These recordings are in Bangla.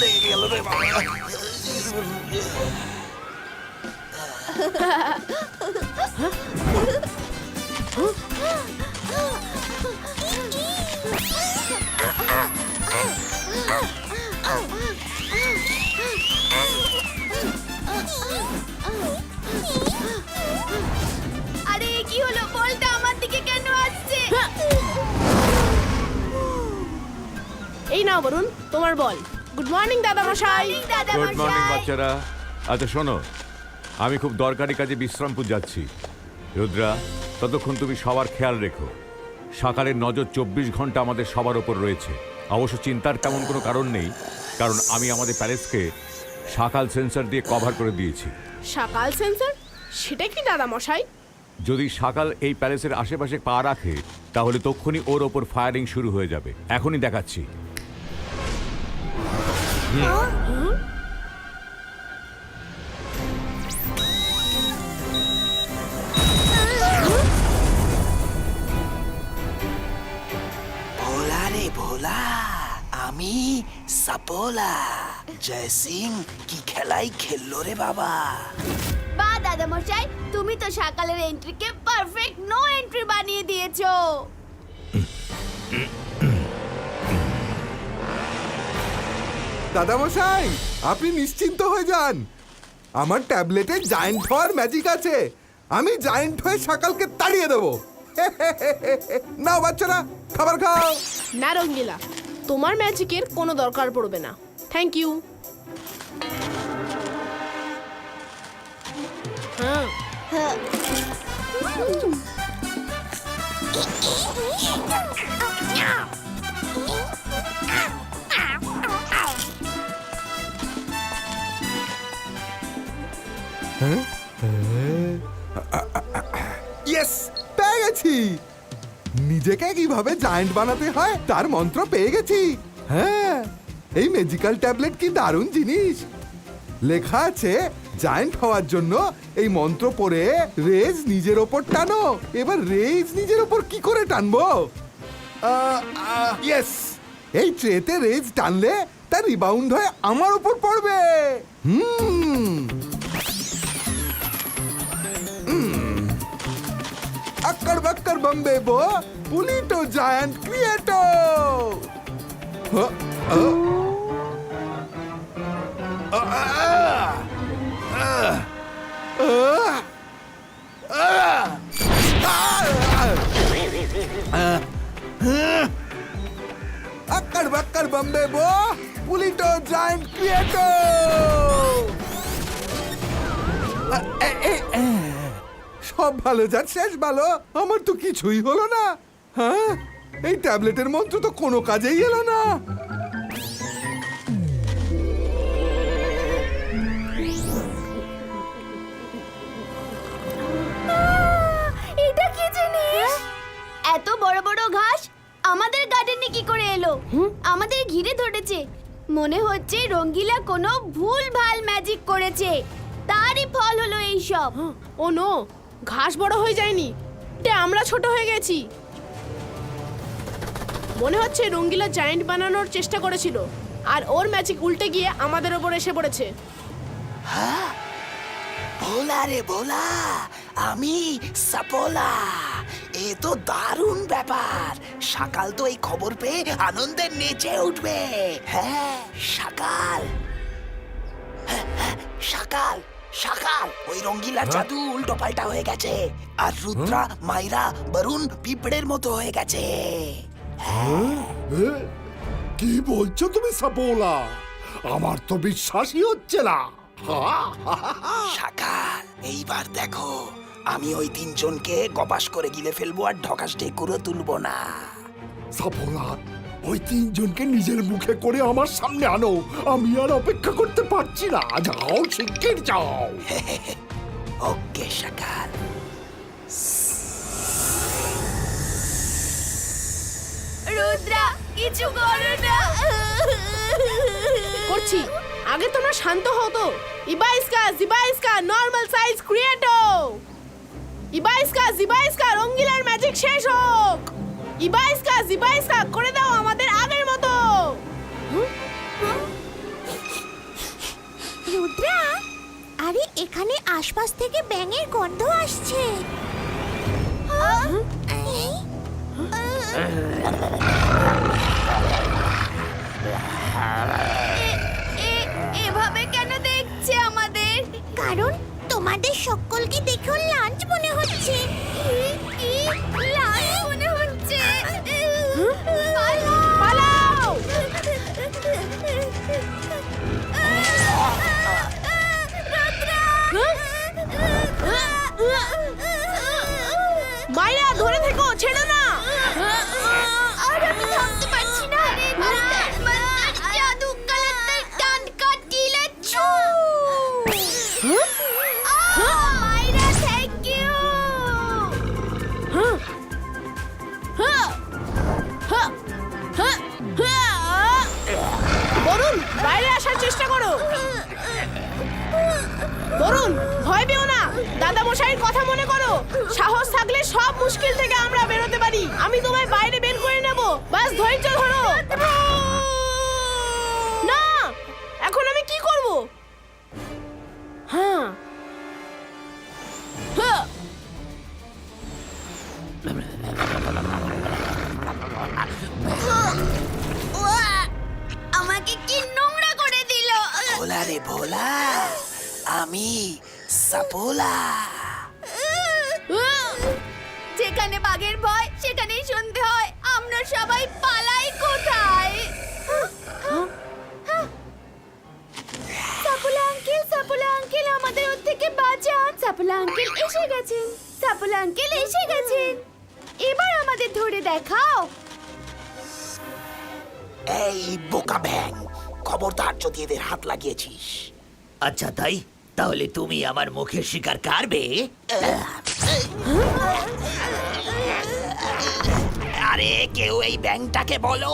লেগে গেল রে বাবা। আরে কি হলো? বলটা আমার দিকে কেন আসছে? এই নাও বরুণ, তোমার বল। গুড মর্নিং দাদা মশাই। দাদা গুড মর্নিং মশাই। বাচ্চারা। আচ্ছা শোনো, আমি খুব দরকারি কাজে বিশ্রামপুর যাচ্ছি। রুদ্রা, ততক্ষণ তুমি সবার খেয়াল রেখো। সকালের নজর 24 ঘন্টা আমাদের সবার ওপর রয়েছে। অবশ্য চিন্তার তেমন কোনো কারণ নেই, কারণ আমি আমাদের প্যালেসকে সকাল সেন্সর দিয়ে কভার করে দিয়েছি। সকাল সেন্সর? সেটা কি দাদা মশাই? যদি সকাল এই প্যালেসের আশেপাশে পা রাখে, তাহলে তক্ষুনি ওর ওপর ফায়ারিং শুরু হয়ে যাবে। এখনই দেখাচ্ছি। ভোলা রে ভোলা, আমি সাপোলা। জয় সিং কি খেলাই খেললো রে বাবা। বা দাদা মশাই, তুমি তো সকালের এন্ট্রিকে পারফেক্ট নো এন্ট্রি বানিয়ে দিয়েছো। দাদামশাই, আপনি নিশ্চিন্ত হয়ে যান। আমার ট্যাবলেটে জায়েন্ট হওয়ার ম্যাজিক আছে। আমি জায়েন্ট হয়ে সকালকে তাড়িয়ে দেবো। নাও বাচ্চারা, খাবার খাও। না রঙ্গিলা, তোমার ম্যাজিকের কোনো দরকার পড়বে না। Thank you. হ্যাঁ, ইয়েস, পেয়ে গেছি। নিজেকে কিভাবে জায়েন্ট বানাতে হয় তার মন্ত্র পেয়ে গেছি। হ্যাঁ, এই ম্যাজিক্যাল ট্যাবলেট কি দারুণ জিনিস। লেখা আছে জায়েন্ট হওয়ার জন্য এই মন্ত্র পড়ে রেজ নিজের ওপর টানো। এবার রেজ নিজের ওপর কি করে টানবো? ইয়েস, এই ট্রেতে রেজ টানলে তা রিবাউন্ড হয়ে আমার উপর পড়বে। अक्कड़ बक्कड़ बम्बे बो पुलीटो जायंट क्रिएटो। अक्कड़ बक्कड़ बम्बे बो पुलीटो जायंट क्रिएटो। সব ভালো যার শেষ ভালো। আমার তো কিছুই হলো না। হ্যাঁ, এই ট্যাবলেটের মন্ত্র তো কোনো কাজেই এলো না। এটা কি জিনিস? এত বড় বড় ঘাস আমাদের গার্ডেনে কি করে এলো? আমাদের ঘিরে ধরেছে। মনে হচ্ছে রঙ্গিলা কোনো ভুলভাল ম্যাজিক করেছে, তারই ফল হলো এই সব। ও নো, ঘাস বড় হয়ে যায়নি, এটা আমরা ছোট হয়ে গেছি। মনে হচ্ছে রঙ্গিলা জায়েন্ট বানানোর চেষ্টা করেছিল, আর ওর ম্যাজিক উল্টে গিয়ে আমাদের ওপর এসে পড়েছে। ভোলা রে ভোলা, আমি সাপোলা। এ তো দারুণ ব্যাপার। সকাল তো এই খবর পেয়ে আনন্দে নেচে উঠবে। হ্যাঁ, সকাল সকাল সকাল ওই রঙ্গিলার জাদু উল্টো পাল্টা হয়ে গেছে, আর রুদ্রা, মাইরা, বরুণ পিঁপড়ের মতো হয়ে গেছে। কি বলছো তুমি সাপোলা? আমার তো বিশ্বাসই হচ্ছে না। সকাল, এইবার দেখো, আমি ওই তিনজনকে গপাস করে গিলে ফেলবো আর ঢকাস ঢেকুরও তুলবো না। সাপোলা, ওই তিনজনকে নিজের মুখে করে আমার সামনে আনো। আমি আর অপেক্ষা করতে পারছি না। যাও, শিগগির যাও। ওকে সকাল। রুদ্রা, কিছু করো না। করছি, আগে তোমরা শান্ত হও তো। ইবাইস্কা নরমাল সাইজ ক্রিয়েটো। ইবাইস্কা রঙ্গিলার ম্যাজিক শেষ হোক। ইবাইস্কা করে দাও আমাদের আগের মতো। আশপাশ থেকে ব্যাঙের গন্ধ আসছে। এভাবে কেন দেখছে আমাদের? কারণ তোমাদের সকলকে দেখে লাঞ্চ মনে হচ্ছে। কি লাল মনে হচ্ছে? পালাও! মাইরা ধরে থেকো, ছেড়ো না। আর আমি থামতে পারছি না। জাদু কালার টান কাটিলে ছু। মাইরা থ্যাংক ইউ। বরুণ, বাইরে আসার চেষ্টা করো। বরুণ, ভয় পেও না, দাদা মশাইয়ের কথা মনে করো। সাহস থাকলে সব মুশকিল থেকে আমরা বেরোতে পারি। আমি তোমায় বাইরে বের করে নেব, বাস ধৈর্য ধরো। না, এখন আমি কি করব? হ্যাঁ হ্যাঁ, আমাকে কি নোংরা করে দিল। ভোলা রে ভোলা, আমি সাপোলা। যেখানে বাঘের ভয় সেখানেই সন্ধে হয়। আমরা সবাই পালাই কোথায়? সাপোলা আঙ্কেল আমাদের ওর থেকে বাঁচান। সাপোলা আঙ্কেল এসে গেছেন। সাপোলা আঙ্কেল এসে গেছেন। এবার আমাদের ধরে দেখাও। এই বোকা ব্যাং, খবরদার যদি এদের হাত লাগিয়েছিস। আচ্ছা তাই, তাহলে তুমি আমার মুখের শিকার কারবে? আরে কেউ এই ব্যাংটাকে বলো,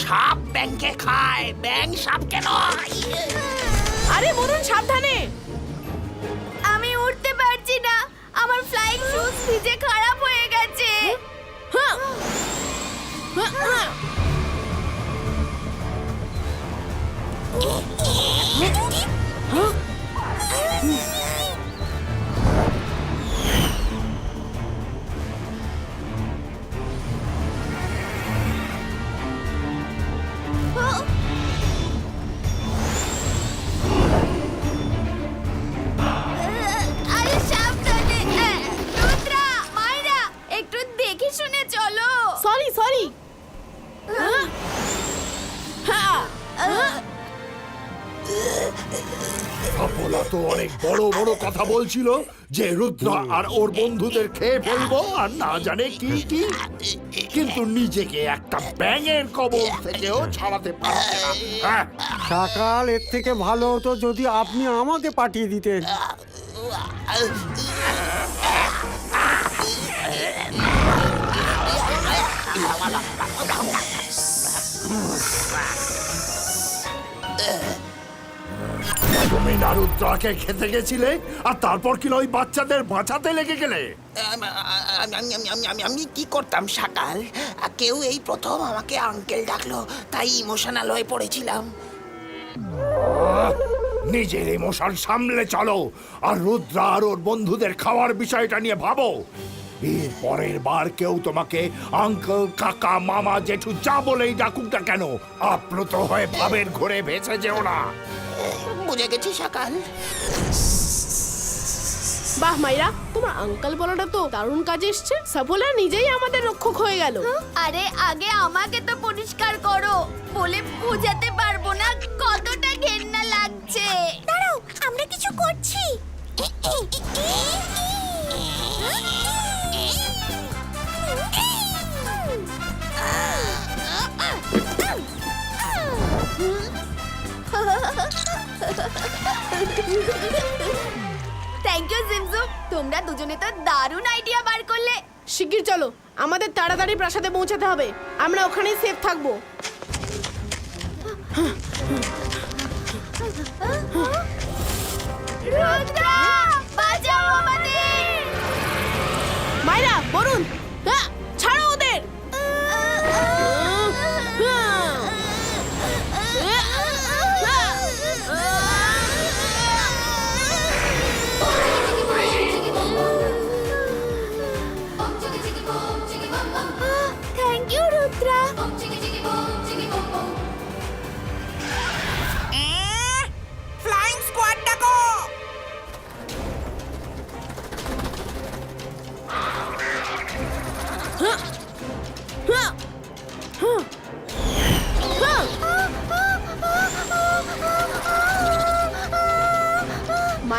সাপ ব্যাংকে খায়, ব্যাং সাপকে নয়। আরে বরুণ, সাবধানে। আমি উঠতে পারছি না, আমার ফ্লাইং শুজ ভিজে খারাপ হয়ে গেছে। হ্যাঁ হ্যাঁ, হ্যাঁ। আরে সাবধানে। রুদ্রা, মায়রা, একটু দেখে শুনে চলো। Sorry sorry. সাপোলা তো অনেক বড় বড় কথা বলছিল যে রুদ্রা আর ওর বন্ধুদের খেয়ে ফেলবো আর না জানে কি কি, কিন্তু নিজেকে একটা ব্যাঙের কবল থেকেও ছাড়াতে পারছে না। হ্যাঁ, সকাল এর থেকে ভালো হতো যদি আপনি আমাকে পাঠিয়ে দিতেন। তুমি না রুদ্রাকে খেতে গেছিলে আর তারপর কি ওই বাচ্চাদের বাঁচাতে লেগে গেলে? আমি কি করতাম সকাল, কেউ এই প্রথম আমাকে আঙ্কেল ডাকলো, তাই ইমোশনাল হয়ে পড়েছিলাম। নিজের ইমোশন সামলে চলো আর রুদ্রা আর ওর বন্ধুদের খাওয়ার বিষয়টা নিয়ে ভাবো। এর পরের বার কেউ তোমাকে আঙ্কেল, কাকা, মামা, জেঠু যা বলেই ডাকুক না কেন, আপ্লুত হয়ে ভাবের ঘোরে ভেসে যেও না। বুঝে গেছি সকাল। বাহ মাইরা, তোমার আঙ্কেল বলাটা তো দারুণ কাজে এসছে। সাপোলা নিজেই আমাদের রক্ষক হয়ে গেল। আরে আগে আমাকে তো পরিষ্কার করো, বলে বোঝাতে পারবো না কতটা ঘেন্না লাগছে। দাঁড়াও, আমরা কিছু করছি। থ্যাংক ইউ জিমজুম, তোমরা দুজনে তো দারুণ আইডিয়া বার করলে। শিগগির চলো, আমাদের তাড়াতাড়ি প্রাসাদে পৌঁছাতে হবে। আমরা ওখানেই সেফ থাকবো। রুদ্রা, বাঁচাও আমাদের। মাইরা, বরুণ, ছাড়ো ওদের।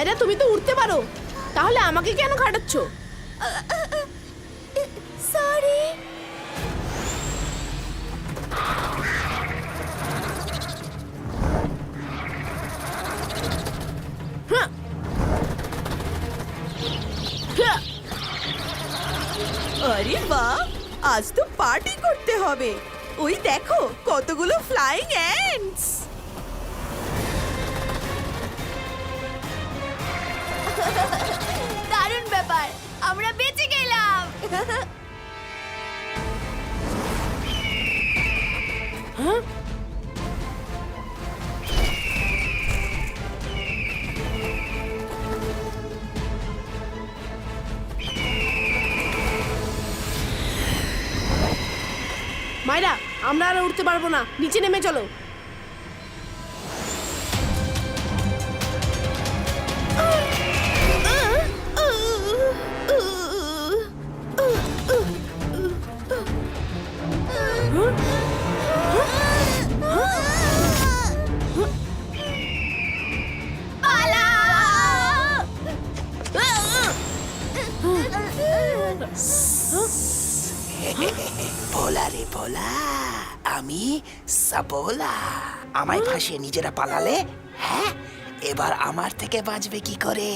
মায়েরা তুমি তো উঠতে পারো, তাহলে আমাকে কেন খাটাচ্ছ? সরি। আরে বাহ, আজ তো পার্টি করতে হবে। ওই দেখো কতগুলো ফ্লাইং অ্যান্টস। দারুণ ব্যাপার, আমরা বেঁচে গেলাম। মায়েরা, আমরা আর উঠতে পারবো না, নিচে নেমে চলো। ভোলা রে ভোলা, আমি সাপোলা। আমায় ফাঁসিয়ে নিজেরা পালালে, হ্যাঁ? এবার আমার থেকে বাঁচবে কি করে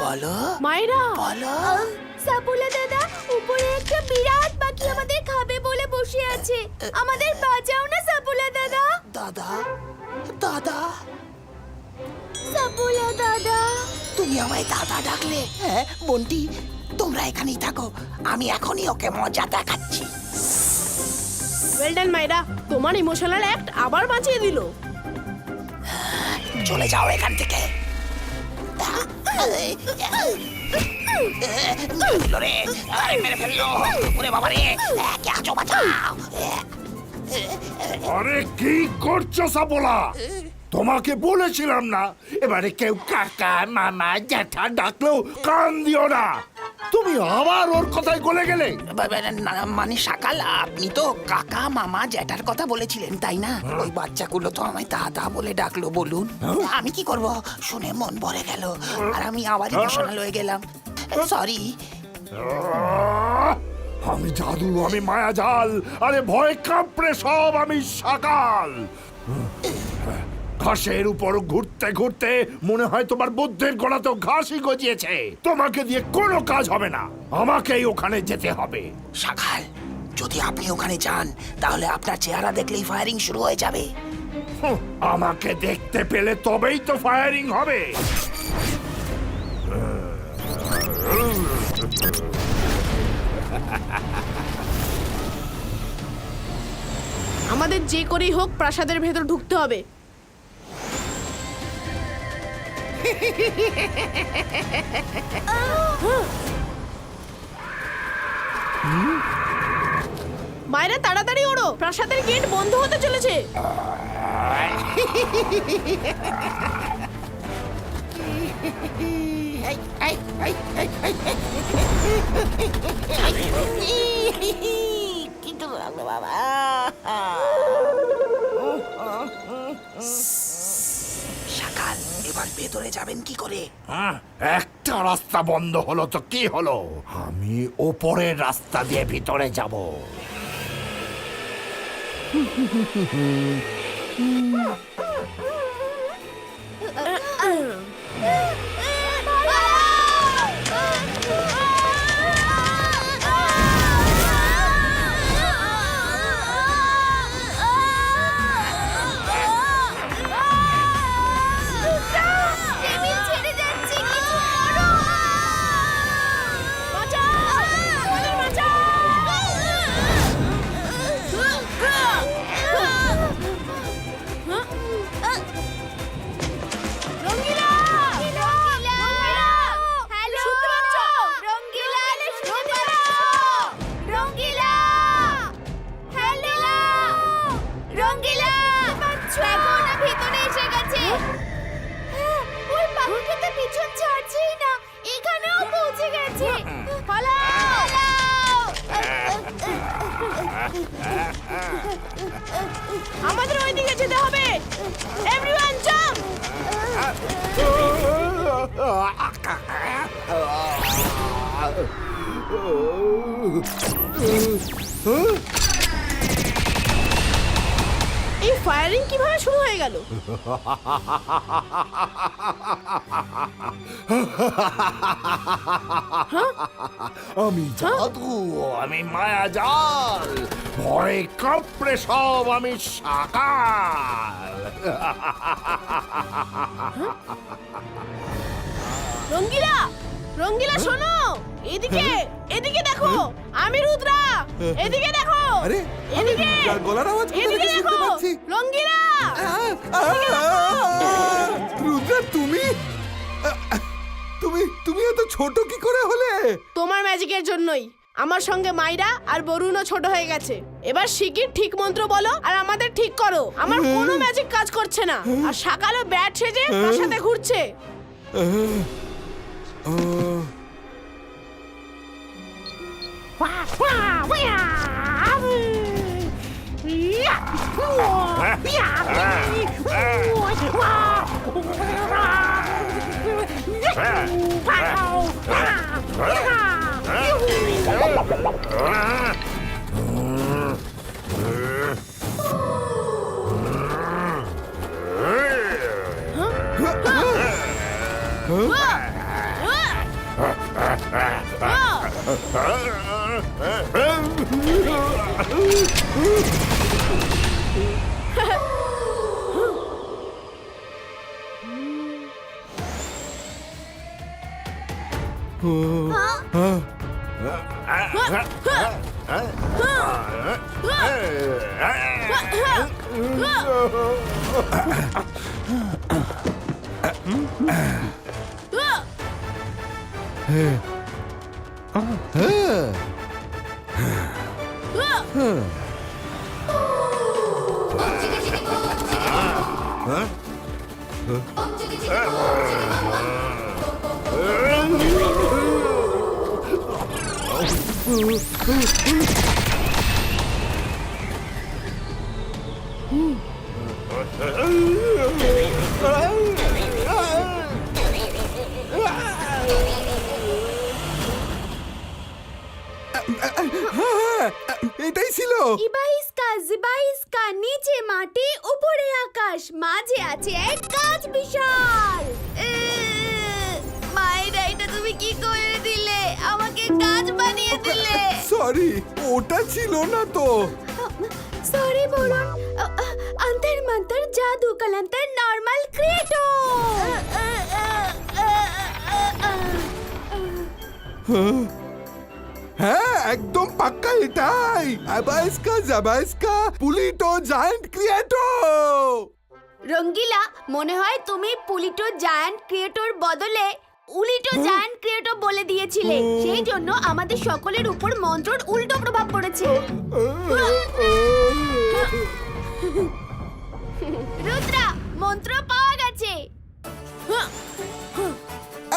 বলো? মায়েরা, বলো। সাপোলা দাদা, উপরে একটা বিরাট পাখি আমাদের খাবে বলে বসে আছে। আমাদের বাঁচাও না সাপোলা দাদা। দাদা, দাদা, সাপোলা দাদা। তুমি আমায় দাদা ডাকলে? হ্যাঁ বন্টি, তোমরা এখানেই থাকো, আমি এখনই ওকে মজা দেখাচ্ছি। ওয়েল ডান মায়েরা, তোমার ইমোশনাল অ্যাক্ট আবার বাঁচিয়ে দিল। চলে যাও এখান থেকে। রে, আরে মেরে ফেললো। ওরে বাবা রে, কে আছো, বাঁচাও। আরে কি করছো সাপোলা? তোমাকে বলেছিলাম না, এবারে কেউ কাকা মামা জ্যাঠা ডাকলেও কান দিও না। তুমি আবার ওর কথায় গলে গেলে। মানে সকাল, আপনি তো কাকা মামা জ্যাঠার কথা বলেছিলেন তাই না? ওই বাচ্চাগুলো তো আমায় দাদা বলে ডাকলো, বলুন আমি কি করব? শুনে মন ভরে গেল আর আমি আবার ইমোশনাল হয়ে গেলাম। সরি। আমি জাদু, আমি মায়াজাল, আরে ভয় কাঁপড়ে সব আমি সকাল। ঘাসের উপর ঘুরতে ঘুরতে মনে হয় তোমার বুদ্ধির গোড়া তো ঘাসই গজিয়েছে। তোমাকে দিয়ে কোনো কাজ হবে না, আমাকেই ওখানে যেতে হবে। সকাল, যদি আপনি ওখানে যান তাহলে আপনার চেহারা দেখলেই ফায়ারিং শুরু হয়ে যাবে। আমাকে দেখতে পেলে তবেই তো ফায়ারিং হবে। আমাদের যে করেই হোক প্রাসাদের ভেতর ঢুকতে হবে। মায়েরা তাড়াতাড়ি ওড়ো, প্রাসাদের গেট বন্ধ হতে চলেছে। সকাল, এবার ভেতরে যাবেন কি করে? একটা রাস্তা বন্ধ হলো তো কি হলো, আমি ওপরের রাস্তা দিয়ে ভিতরে যাব। আমাদের ওইদিকে যেতে হবে। Everyone jump! এই ফায়ারিং কিভাবে শুরু হয়ে গেল? আমি জাদু, আমি মায়াজাল, ভয়ে কাঁপড়ে সব আমি সাকাল। রঙ্গিলা, রঙ্গিলা শোনো, এদিকে, এদিকে দেখো, আমি রুদ্রা, এদিকে দেখো, আরে, আমি এদিকে, রুদ্রার গলার আওয়াজ কোথা এদিকে থেকে দেখো, শুনতে পাচ্ছি? রঙ্গিলা। রুদ্রা, তুমি তুমি তুমি এত ছোট কি করে হলে? তোমার ম্যাজিকের জন্যই আমার সঙ্গে মাইরা আর বরুণও ছোট হয়ে গেছে। এবার শিগগির ঠিক মন্ত্র বলো আর আমাদের ঠিক করো। আমার কোনো ম্যাজিক কাজ করছে না, আর সকালে ব্যাট সেজে তার সাথে ঘুরছে। এটাই ছিল। ইবাইস্কা জিবাইস্কা, নিচে মাটি উপরে আকাশ, মাঝে আছে এক গাছ বিশাল। মায়েরা, এটা তুমি কি করে দিলে? আমাকে গাছ বানিয়ে দিলে। সরি, ওটা ছিল না তো। সরি বলুন। অন্তর মন্তর জাদু কলন্তর নরমাল ক্রিয়েটো। হ্যাঁ, একদম পাক্কা এটাই। আবাইস্কা জাবাইস্কা পুলিটো জায়ান্ট ক্রিয়েটো। রঙ্গিলা, মনে হয় তুমি পুলিটো জায়ান্ট ক্রিয়েটর বদলে উলিটো জায়ান্ট ক্রিয়েটর বলে দিয়েছিলে। সেই জন্য আমাদের সকলের উপর মন্ত্রর উল্টো প্রভাব পড়েছে। রুদ্রা, মন্ত্র পাওয়া গেছে।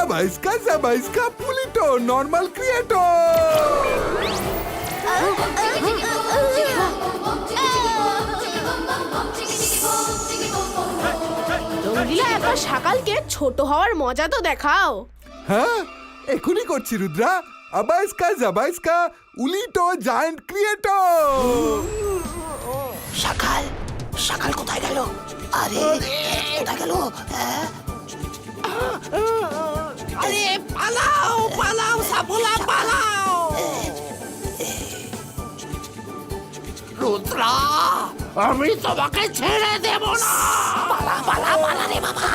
আবাইস্কা জাবাইস্কা পুলিটো নরমাল ক্রিয়েটো। রঙ্গিলা, একবার সকালকে ছোট হওয়ার মজা তো দেখাও। হ্যাঁ, এখনই করছি রুদ্রা। আবাইস্কা জাবাইস্কা উলিটো জায়ান্ট ক্রিয়েটো। সকাল, সকাল কোথায় গেল? আরে কোথায় গেল? আরে পালাও, পালাও সাপোলা, পালাও। রুদ্রা, আমি তোমাকে ছেড়ে দেব না। পালা পালা পালা রে বাবা।